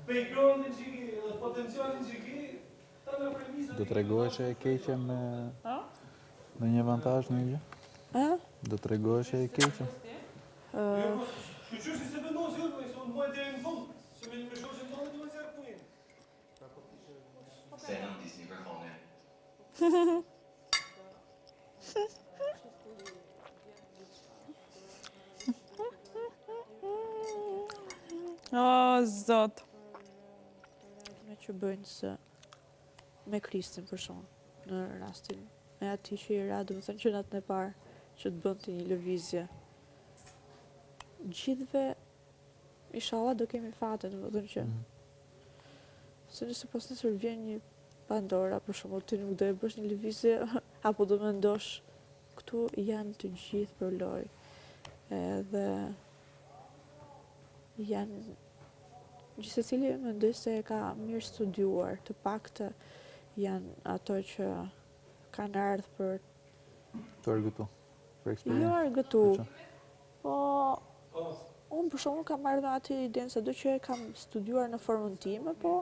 backgroundin që ki, edhe potencialin që ki, ta në premisën... Do të regohesh e keqe me një avantazh në gjë? Do të regohesh e keqe? Shqyqyshi se vendosi unë, se unë mojë deri në fund, se me shoqen tonë të më zjarë punin. Se non disni microfonen. O, zot. Me që bëjnë se me Kristin për shumë, në rastin e ati që i ra, dhe më thënë që natën e parë që të bënd të një lëvizje. Gjithve, inshallah do kemi fate, dhe më thënë që se nëse pas nësër vjen një Pandora, për shumë ti nuk do e bësh një lëvizje, apo do me ndosh, këtu janë të gjithë për loj, edhe janë gjithse cili mendoj se e ka mirë studiuar, të paktë janë ato që kanë ardhur për Të argëtu, për eksperiencë. jo argëtu, po unë për shumë kam ardhur aty idenë se do që e kam studiuar në formën time, po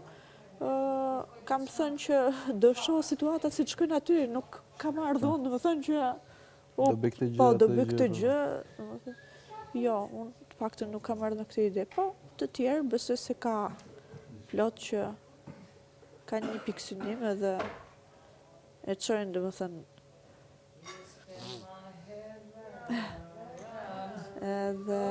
kam thënë që do shoh situatat si të shkojnë aty, nuk kam ardhur unë, do të thënë që Do bëj këtë gjë, po do atë bëj këtë gjë, gjë, domethënë, jo, unë të paktën nuk kam ardhur në këtë ide, po të tjerë besoj se ka plot që kanë një pikë synim edhe e çojnë, domethënë edhe